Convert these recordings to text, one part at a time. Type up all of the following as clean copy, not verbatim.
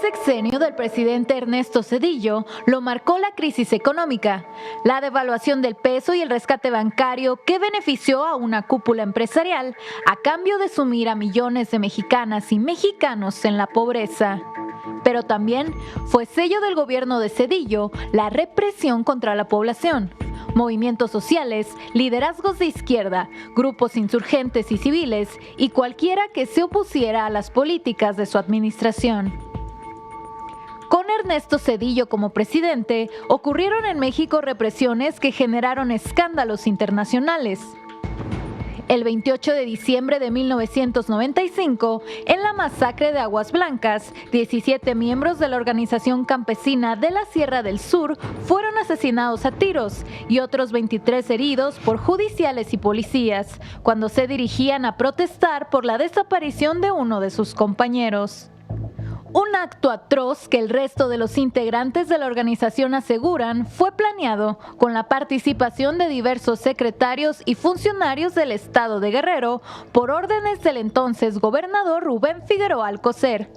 sexenio del presidente Ernesto Zedillo lo marcó la crisis económica, la devaluación del peso y el rescate bancario que benefició a una cúpula empresarial a cambio de sumir a millones de mexicanas y mexicanos en la pobreza. Pero también fue sello del gobierno de Zedillo la represión contra la población. Movimientos sociales, liderazgos de izquierda, grupos insurgentes y civiles y cualquiera que se opusiera a las políticas de su administración. Con Ernesto Zedillo como presidente, ocurrieron en México represiones que generaron escándalos internacionales. El 28 de diciembre de 1995, en la masacre de Aguas Blancas, 17 miembros de la organización campesina de la Sierra del Sur fueron asesinados a tiros y otros 23 heridos por judiciales y policías, cuando se dirigían a protestar por la desaparición de uno de sus compañeros. Un acto atroz que el resto de los integrantes de la organización aseguran fue planeado con la participación de diversos secretarios y funcionarios del estado de Guerrero por órdenes del entonces gobernador Rubén Figueroa Alcocer.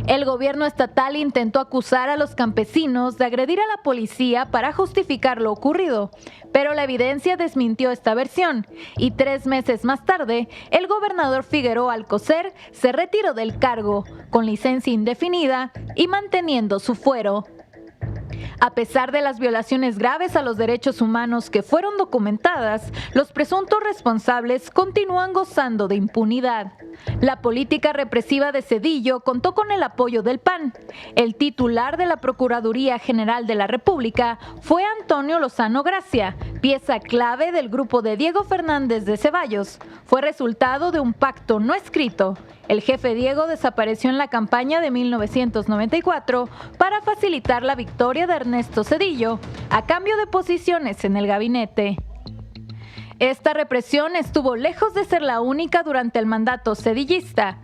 El gobierno estatal intentó acusar a los campesinos de agredir a la policía para justificar lo ocurrido, pero la evidencia desmintió esta versión y 3 meses más tarde, el gobernador Figueroa Alcocer se retiró del cargo, con licencia indefinida y manteniendo su fuero. A pesar de las violaciones graves a los derechos humanos que fueron documentadas, los presuntos responsables continúan gozando de impunidad. La política represiva de Zedillo contó con el apoyo del PAN. El titular de la Procuraduría General de la República fue Antonio Lozano Gracia, pieza clave del grupo de Diego Fernández de Ceballos. Fue resultado de un pacto no escrito. El jefe Diego desapareció en la campaña de 1994 para facilitar la victoria de Ernesto Zedillo, a cambio de posiciones en el gabinete. Esta represión estuvo lejos de ser la única durante el mandato zedillista.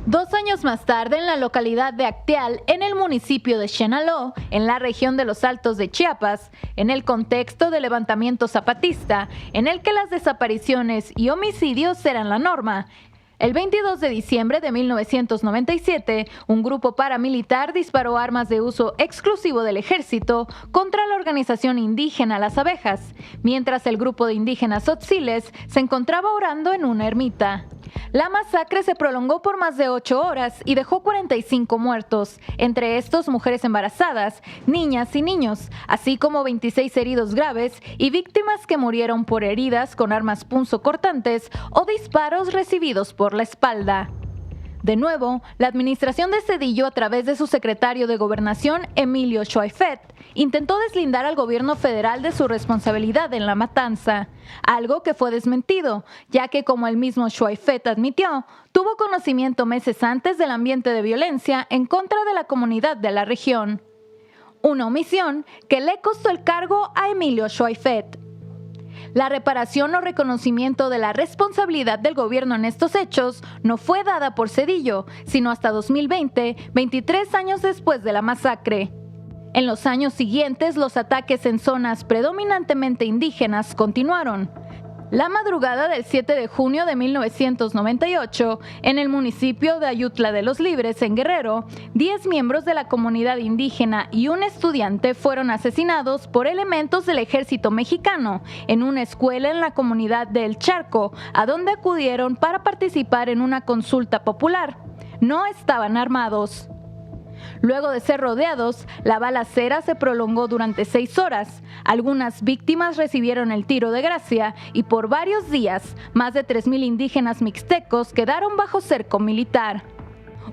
2 años más tarde, en la localidad de Acteal, en el municipio de Chenaló, en la región de los Altos de Chiapas, en el contexto del levantamiento zapatista, en el que las desapariciones y homicidios eran la norma, el 22 de diciembre de 1997, un grupo paramilitar disparó armas de uso exclusivo del ejército contra la organización indígena Las Abejas, mientras el grupo de indígenas tzotziles se encontraba orando en una ermita. La masacre se prolongó por más de 8 horas y dejó 45 muertos, entre estos mujeres embarazadas, niñas y niños, así como 26 heridos graves y víctimas que murieron por heridas con armas punzocortantes o disparos recibidos por la espalda. De nuevo, la administración de Zedillo, a través de su secretario de Gobernación, Emilio Schweifert, intentó deslindar al gobierno federal de su responsabilidad en la matanza, algo que fue desmentido, ya que, como el mismo Schweifert admitió, tuvo conocimiento meses antes del ambiente de violencia en contra de la comunidad de la región. Una omisión que le costó el cargo a Emilio Schweifert. La reparación o reconocimiento de la responsabilidad del gobierno en estos hechos no fue dada por Zedillo, sino hasta 2020, 23 años después de la masacre. En los años siguientes, los ataques en zonas predominantemente indígenas continuaron. La madrugada del 7 de junio de 1998, en el municipio de Ayutla de los Libres, en Guerrero, 10 miembros de la comunidad indígena y un estudiante fueron asesinados por elementos del ejército mexicano en una escuela en la comunidad de El Charco, a donde acudieron para participar en una consulta popular. No estaban armados. Luego de ser rodeados, la balacera se prolongó durante 6 horas. Algunas víctimas recibieron el tiro de gracia y por varios días, más de 3,000 indígenas mixtecos quedaron bajo cerco militar.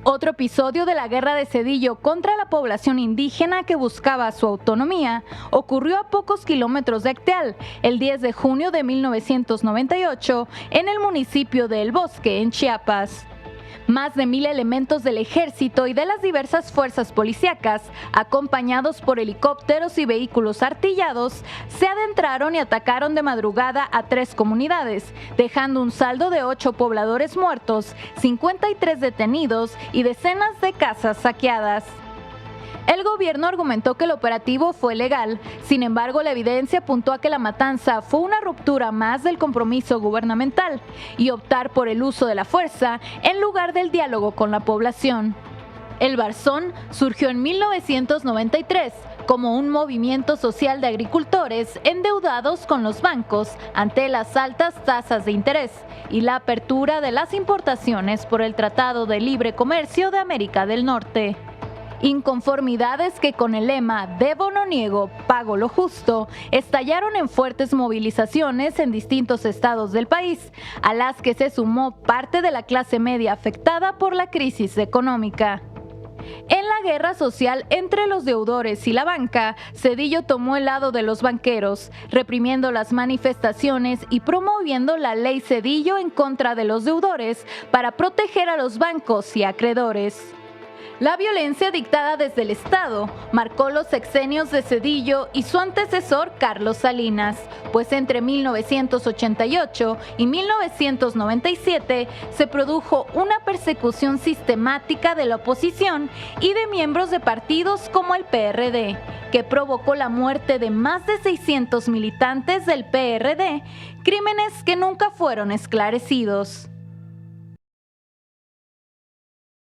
Otro episodio de la guerra de Zedillo contra la población indígena que buscaba su autonomía ocurrió a pocos kilómetros de Acteal, el 10 de junio de 1998, en el municipio de El Bosque, en Chiapas. Más de 1,000 elementos del ejército y de las diversas fuerzas policíacas, acompañados por helicópteros y vehículos artillados, se adentraron y atacaron de madrugada a 3 comunidades, dejando un saldo de 8 pobladores muertos, 53 detenidos y decenas de casas saqueadas. El gobierno argumentó que el operativo fue legal, sin embargo la evidencia apuntó a que la matanza fue una ruptura más del compromiso gubernamental y optar por el uso de la fuerza en lugar del diálogo con la población. El Barzón surgió en 1993 como un movimiento social de agricultores endeudados con los bancos ante las altas tasas de interés y la apertura de las importaciones por el Tratado de Libre Comercio de América del Norte. Inconformidades que con el lema "Debo no niego, pago lo justo" estallaron en fuertes movilizaciones en distintos estados del país, a las que se sumó parte de la clase media afectada por la crisis económica. En la guerra social entre los deudores y la banca, Zedillo tomó el lado de los banqueros, reprimiendo las manifestaciones y promoviendo la ley Zedillo en contra de los deudores para proteger a los bancos y acreedores. La violencia dictada desde el Estado marcó los sexenios de Zedillo y su antecesor Carlos Salinas, pues entre 1988 y 1997 se produjo una persecución sistemática de la oposición y de miembros de partidos como el PRD, que provocó la muerte de más de 600 militantes del PRD, crímenes que nunca fueron esclarecidos.